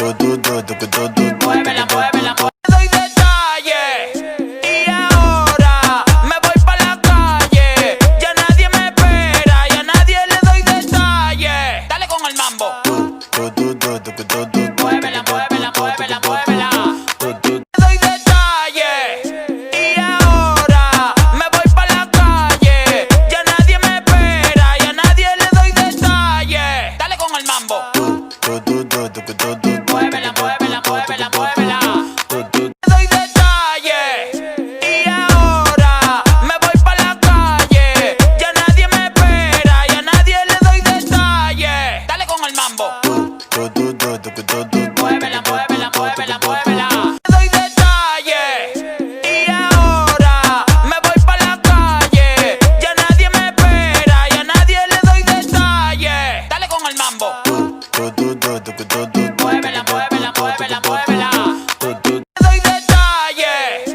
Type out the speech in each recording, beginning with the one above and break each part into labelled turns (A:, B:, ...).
A: Muévela, muévela, doy detalles. Y ahora me voy pa' la calle. Ya nadie me espera, ya nadie le doy detalles. Dale con el mambo. Muévela, muévela, muévela, muévela. Doy detalles. Y ahora me voy pa' la calle. Ya nadie me espera, ya nadie le doy detalles. Dale con el mambo. Muévela, muévela, muévela, muévela. Doy detalles. Y ahora me voy pa' la calle. Ya nadie me espera, ya nadie le doy detalles. Dale con el mambo. Muévela, muévela, muévela, muévela. Doy detalles. Y ahora me voy pa' la calle. Ya nadie me espera, ya nadie le doy detalles. Dale con el mambo. Muévela, muévela, muévela, muévela. Doy detalles.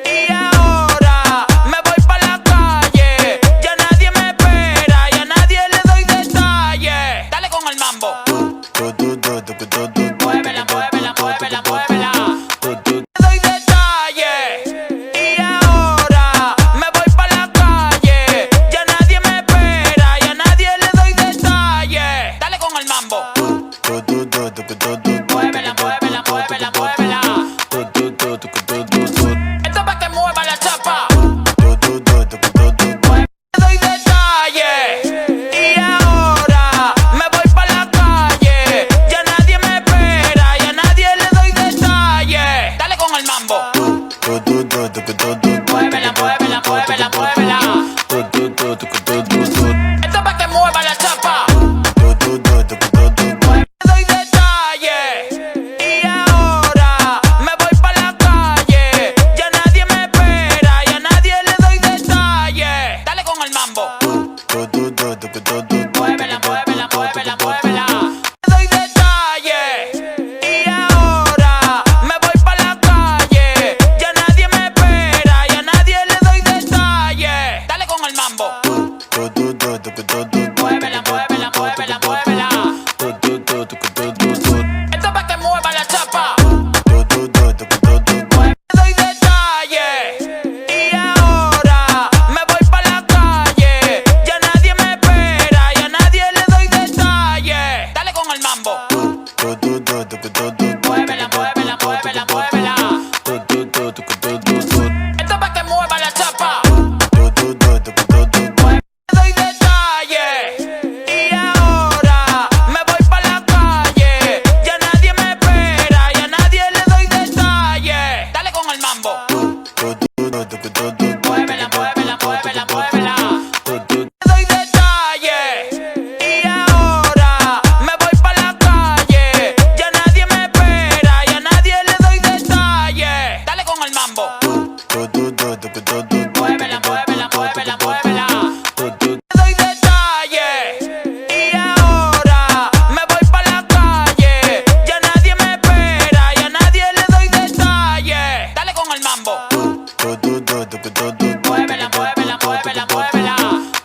A: Y ahora me voy pa' la calle. Ya nadie me espera, ya nadie le doy detalles. Dale con el mambo. Muévela, muévela, muévela, muévela. Doy detalles. Y ahora me voy pa' la calle. Ya nadie me espera, ya nadie le doy detalles. Dale con el mambo. Muévela, muévela, muévela, muévela. Esto es pa' que mueva la chapa. Doy detalles. Y ahora me voy pa' la calle. Ya nadie me espera, ya nadie le doy detalles. Dale con el mambo. Muévela, muévela, muévela, muévela. Esto es pa' que mueva la chapa. Doy detalles. Y ahora me voy pa' la calle. Ya nadie me espera, ya nadie le doy detalles. Dale con el mambo. Muévela, muévela, muévela, muévela. Doy detalles. Y ahora me voy pa' la calle. Ya nadie me espera, ya nadie le doy detalles. Dale con el mambo. Muévela, muévela, muévela, muévela. Esto es pa' que mueva la chapa. Doy detalles. Y ahora me voy pa' la calle. Ya nadie me espera, ya nadie le doy detalles. Dale con el mambo. Muévela, muévela, muévela, muévela. Esto es pa' que mueva la chapa. Doy detalles. Y ahora me voy pa' la calle. Ya nadie me espera, ya nadie le doy detalles. Dale con el mambo. Muévela, muévela, muévela, muévela. Doy detalles. Y ahora me voy pa' la calle. Ya nadie me espera, ya nadie le doy detalles. Dale con el mambo. Muévela, muévela, muévela, muévela. Doy detalles. Y ahora me voy pa' la calle. Ya nadie me espera, ya nadie le doy detalles. Dale con el mambo. Muévela, muévela, muévela, muévela.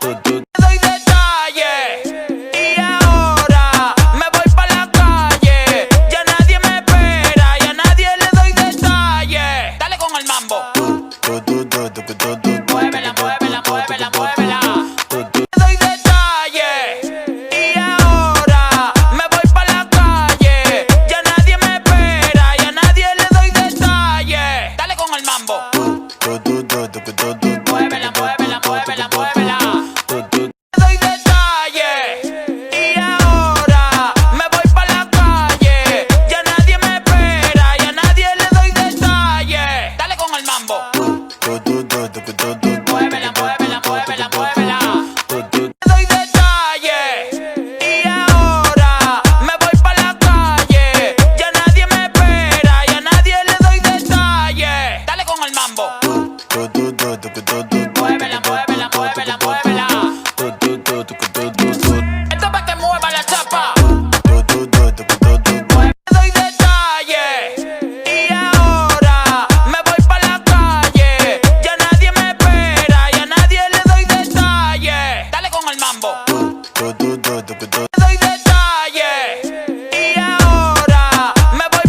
A: Doy detalles. Y ahora me voy pa' la calle. Ya nadie me espera, ya nadie le doy detalles. Dale con el mambo. Muévela, muévela, muévela, muévela. Doy detalles. Y ahora me voy pa' la calle. Ya nadie me espera, ya nadie le doy detalles. Dale con el mambo. Muévela, muévela, muévela, muévela. Doy detalles. Y ahora me voy pa' la calle. Ya nadie me espera, ya nadie le doy detalles. Dale con el mambo. Muévela, muévela, muévela, muévela. Doy detalles. Y ahora me voy pa' la calle. Ya nadie me espera, ya nadie le doy detalles. Dale con el mambo. Muévela, muévela, muévela, muévela. Esto es pa' que mueva la chapa. Doy detalles. Y ahora me voy pa' la calle. Ya nadie me espera, ya nadie le doy detalles. Dale con el mambo. Doy detalles. Y ahora me voy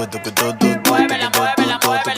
A: Muévela, muévela, muévela.